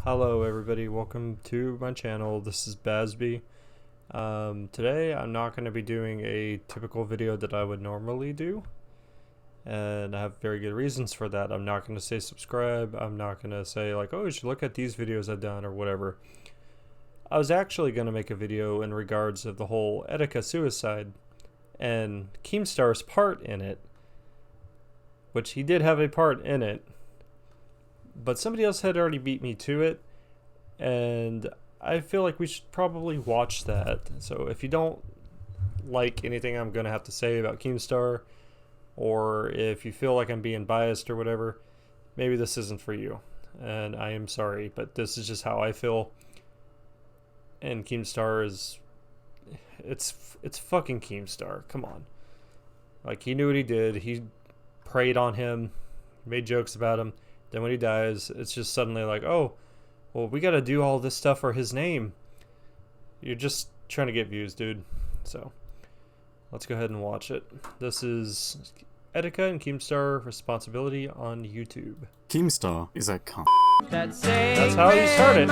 Hello everybody, welcome to my channel. This is Bazby. Today I'm not going to be doing a typical video that I would normally do, and I have very good reasons for that. I'm not going to say subscribe, I'm not going to say like, oh, you should look at these videos I've done or whatever. I was actually going to make a video in regards of the whole Etika suicide and Keemstar's part in it, which he did have a part in it. But somebody else had already beat me to it, and I feel like we should probably watch that. So if you don't like anything I'm going to have to say about Keemstar, or if you feel like I'm being biased or whatever, maybe this isn't for you. And I am sorry, but this is just how I feel. And Keemstar is... It's fucking Keemstar. Come on. Like, he knew what he did. He preyed on him, made jokes about him. Then when he dies, it's just suddenly like, oh, well, we gotta do all this stuff for his name. You're just trying to get views, dude. So, let's go ahead and watch it. This is Etika and Keemstar Responsibility on YouTube. Keemstar is a cunt. That's how he started.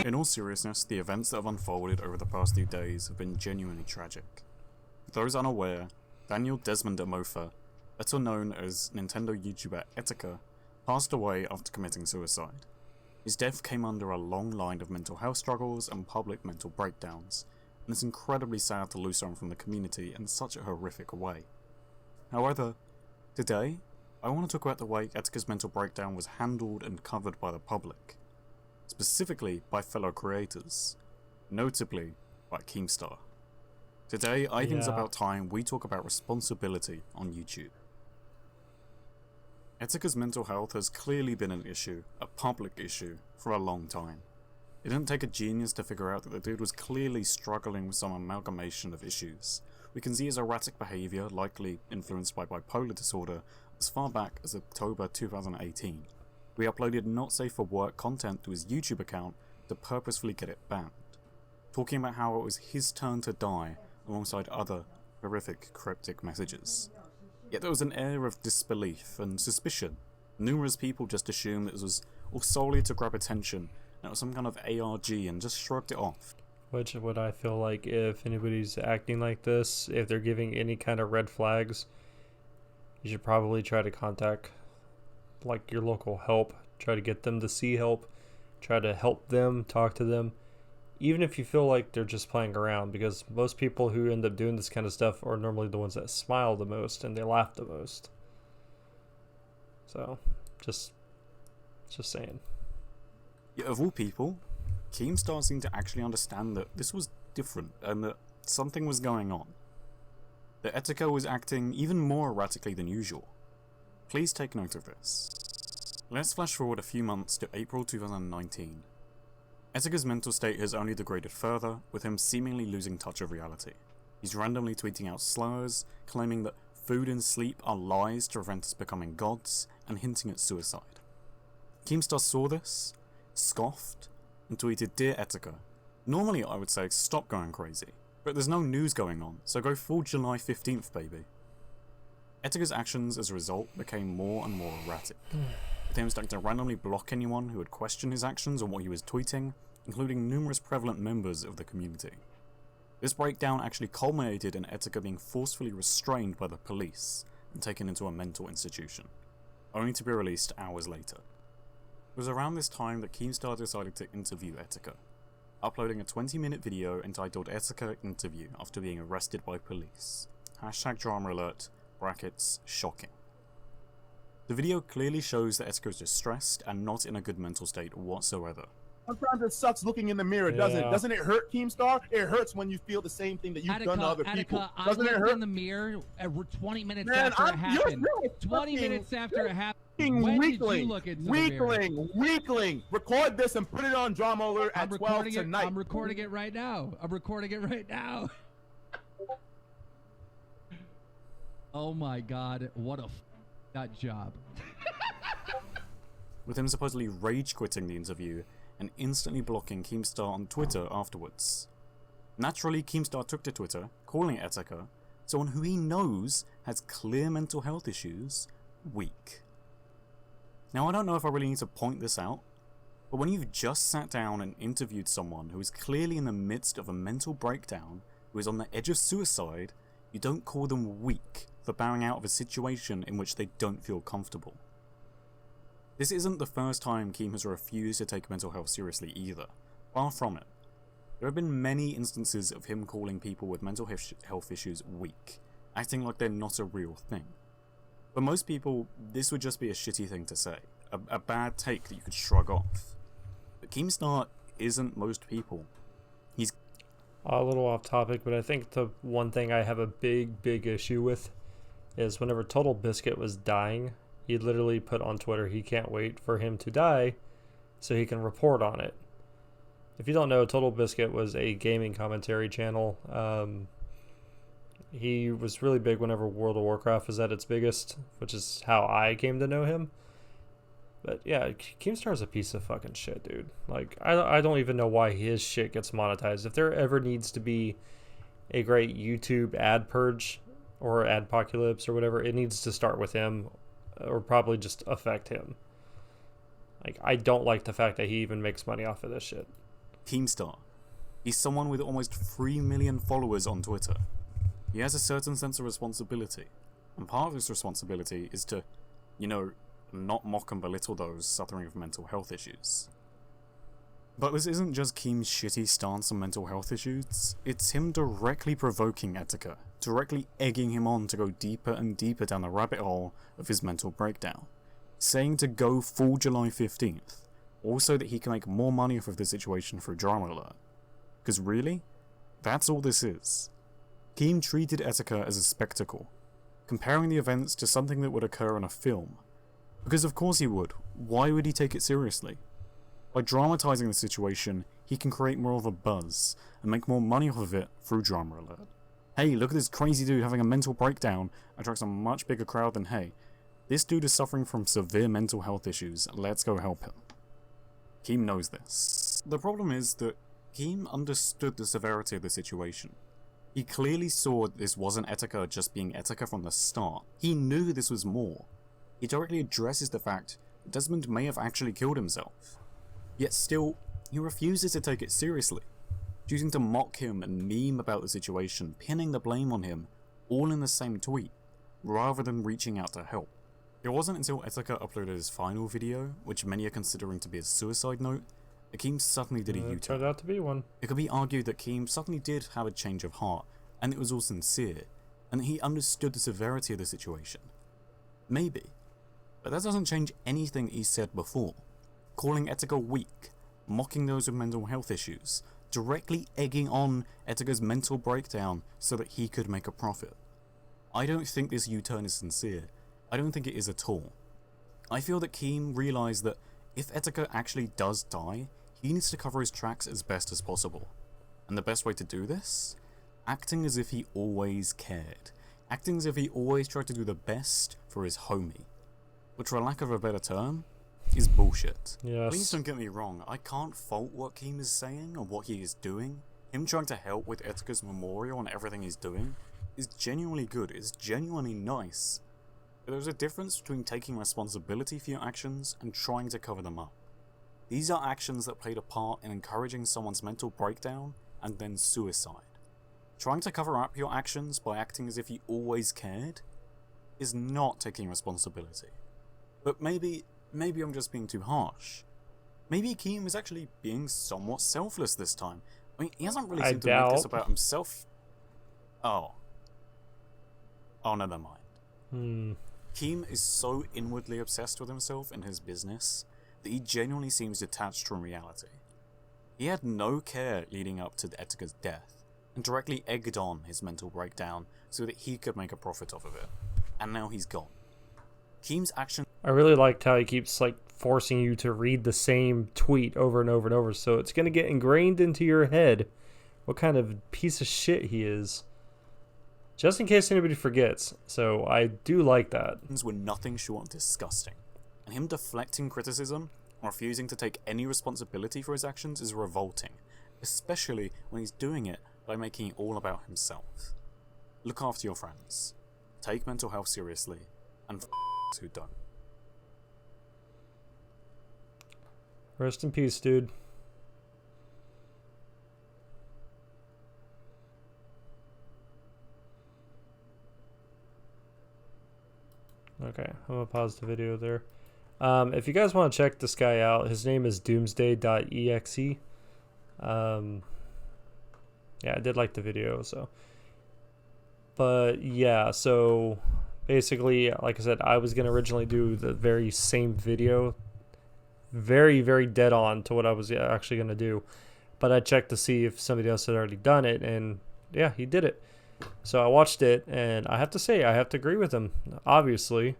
In all seriousness, the events that have unfolded over the past few days have been genuinely tragic. For those unaware, Daniel Desmond Amofa, better known as Nintendo YouTuber Etika, passed away after committing suicide. His death came under a long line of mental health struggles and public mental breakdowns, and it's incredibly sad to lose someone from the community in such a horrific way. However, today, I want to talk about the way Etika's mental breakdown was handled and covered by the public, specifically by fellow creators, notably by Keemstar. Today, I think it's about time we talk about responsibility on YouTube. Etika's mental health has clearly been an issue, a public issue, for a long time. It didn't take a genius to figure out that the dude was clearly struggling with some amalgamation of issues. We can see his erratic behaviour, likely influenced by bipolar disorder, as far back as October 2018. We uploaded not safe for work content to his YouTube account to purposefully get it banned, talking about how it was his turn to die alongside other horrific cryptic messages. Yet there was an air of disbelief and suspicion. Numerous people just assumed it was all solely to grab attention, and it was some kind of ARG, and just shrugged it off. Which would I feel like if anybody's acting like this, if they're giving any kind of red flags, you should probably try to contact like your local help, try to get them to see help, try to help them, talk to them, even if you feel like they're just playing around, because most people who end up doing this kind of stuff are normally the ones that smile the most and they laugh the most. So, just saying. Yet of all people, Keemstar seemed to actually understand that this was different and that something was going on. That Etika was acting even more erratically than usual. Please take note of this. Let's flash forward a few months to April 2019. Etika's mental state has only degraded further, with him seemingly losing touch of reality. He's randomly tweeting out slurs, claiming that food and sleep are lies to prevent us becoming gods, and hinting at suicide. Keemstar saw this, scoffed, and tweeted, "Dear Etika, normally I would say stop going crazy, but there's no news going on, so go full July 15th, baby." Etika's actions as a result became more and more erratic, with him starting to randomly block anyone who would question his actions or what he was tweeting, including numerous prevalent members of the community. This breakdown actually culminated in Etika being forcefully restrained by the police and taken into a mental institution, only to be released hours later. It was around this time that Keemstar decided to interview Etika, uploading a 20-minute video entitled Etika Interview after being arrested by police. #Dramaalert, brackets, shocking. The video clearly shows that Etika is distressed and not in a good mental state whatsoever. Sometimes it sucks looking in the mirror, doesn't it? Doesn't it hurt, Keemstar? It hurts when you feel the same thing that you've done to other people. Doesn't it hurt? In the mirror 20 minutes after it happened. 20 minutes after it happened. When did you look into the mirror? Weakling. Record this and put it on Dramaalert at 12 tonight. I'm recording it right now. Oh my god, what a that job. With him supposedly rage quitting the interview and instantly blocking Keemstar on Twitter afterwards. Naturally, Keemstar took to Twitter, calling Etika, someone who he knows has clear mental health issues, weak. Now, I don't know if I really need to point this out, but when you've just sat down and interviewed someone who is clearly in the midst of a mental breakdown, who is on the edge of suicide, you don't call them weak for bowing out of a situation in which they don't feel comfortable. This isn't the first time Keem has refused to take mental health seriously either. Far from it. There have been many instances of him calling people with mental health issues weak, acting like they're not a real thing. For most people, this would just be a shitty thing to say, a bad take that you could shrug off. But Keemstar isn't most people. He's a little off topic, but I think the one thing I have a big issue with is whenever Total Biscuit was dying, he literally put on Twitter he can't wait for him to die so he can report on it. If you don't know, Total Biscuit was a gaming commentary channel. He was really big whenever World of Warcraft was at its biggest, which is how I came to know him. But yeah, Keemstar's a piece of fucking shit, dude. Like, I don't even know why his shit gets monetized. If there ever needs to be a great YouTube ad purge or adpocalypse or whatever, it needs to start with him or probably just affect him. Like, I don't like the fact that he even makes money off of this shit. Keemstar. He's someone with almost 3 million followers on Twitter. He has a certain sense of responsibility, and part of his responsibility is to, not mock and belittle those suffering from mental health issues. But this isn't just Keem's shitty stance on mental health issues, it's him directly provoking Etika, directly egging him on to go deeper and deeper down the rabbit hole of his mental breakdown, saying to go full July 15th, also that he can make more money off of the situation through Dramaalert. Because really, that's all this is. Keem treated Etika as a spectacle, comparing the events to something that would occur in a film. Because of course he would. Why would he take it seriously? By dramatizing the situation, he can create more of a buzz, and make more money off of it through Dramaalert. Hey, look at this crazy dude having a mental breakdown, attracts a much bigger crowd than hey, this dude is suffering from severe mental health issues, let's go help him. Keem knows this. The problem is that Keem understood the severity of the situation. He clearly saw that this wasn't Etika just being Etika from the start. He knew this was more. He directly addresses the fact that Desmond may have actually killed himself. Yet still, he refuses to take it seriously, choosing to mock him and meme about the situation, pinning the blame on him, all in the same tweet, rather than reaching out to help. It wasn't until Etika uploaded his final video, which many are considering to be a suicide note, that Keem suddenly did a U-turn. Turned out to be one. It could be argued that Keem suddenly did have a change of heart, and it was all sincere, and that he understood the severity of the situation. Maybe. But that doesn't change anything he said before. Calling Etika weak, mocking those with mental health issues, directly egging on Etika's mental breakdown so that he could make a profit. I don't think this U-turn is sincere. I don't think it is at all. I feel that Keem realised that if Etika actually does die, he needs to cover his tracks as best as possible. And the best way to do this? Acting as if he always cared. Acting as if he always tried to do the best for his homie. Which, for lack of a better term, is bullshit. Yes. Please don't get me wrong, I can't fault what Keem is saying or what he is doing. Him trying to help with Etika's memorial and everything he's doing is genuinely good, it's genuinely nice. But there's a difference between taking responsibility for your actions and trying to cover them up. These are actions that played a part in encouraging someone's mental breakdown and then suicide. Trying to cover up your actions by acting as if you always cared is not taking responsibility. But maybe I'm just being too harsh. Maybe Keem is actually being somewhat selfless this time. I mean, he hasn't really seemed to make this about himself. Oh, never mind. Keem is so inwardly obsessed with himself and his business that he genuinely seems detached from reality. He had no care leading up to Etika's death, and directly egged on his mental breakdown so that he could make a profit off of it. And now he's gone. Keem's action... I really liked how he keeps forcing you to read the same tweet over and over and over, so it's going to get ingrained into your head what kind of piece of shit he is. Just in case anybody forgets, so I do like that. ...were nothing short of disgusting, and him deflecting criticism and refusing to take any responsibility for his actions is revolting, especially when he's doing it by making it all about himself. Look after your friends, take mental health seriously, and who don't. Rest in peace, dude. Okay, I'm gonna pause the video there. If you guys want to check this guy out, his name is doomsday.exe. Yeah, I did like the video, so. But yeah, so basically, like I said, I was gonna originally do the very same video, very, very dead on to what I was actually gonna do. But I checked to see if somebody else had already done it, and yeah, he did it. So I watched it, and I have to say, I have to agree with him. Obviously,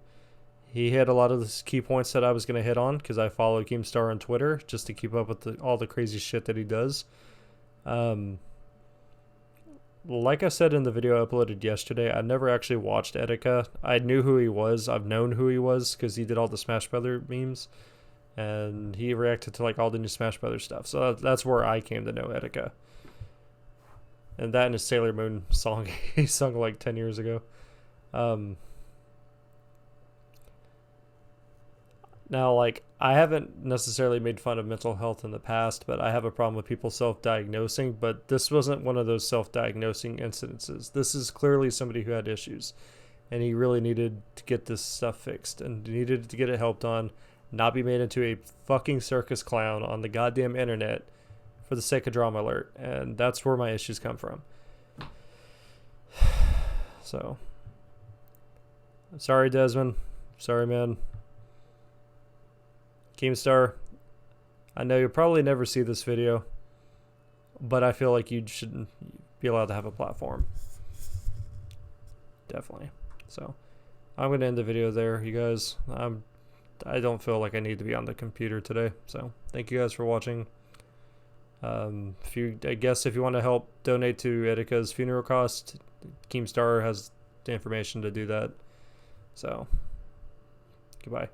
he hit a lot of the key points that I was going to hit on, because I follow Keemstar on Twitter just to keep up with all the crazy shit that he does. Like I said in the video I uploaded yesterday, I never actually watched Etika. I knew who he was. I've known who he was because he did all the Smash Brothers memes, and he reacted to like all the new Smash Brothers stuff. So that's where I came to know Etika. And that and his Sailor Moon song he sung like 10 years ago. Now, like, I haven't necessarily made fun of mental health in the past, but I have a problem with people self-diagnosing. But this wasn't one of those self-diagnosing incidences. This is clearly somebody who had issues, and he really needed to get this stuff fixed and needed to get it helped on, not be made into a fucking circus clown on the goddamn internet for the sake of Dramaalert. And that's where my issues come from. So, sorry, Desmond. Sorry, man. Keemstar, I know you'll probably never see this video, but I feel like you shouldn't be allowed to have a platform. Definitely. So, I'm going to end the video there, you guys. I don't feel like I need to be on the computer today. So, thank you guys for watching. I guess if you want to help donate to Etika's funeral cost, Keemstar has the information to do that. So, goodbye.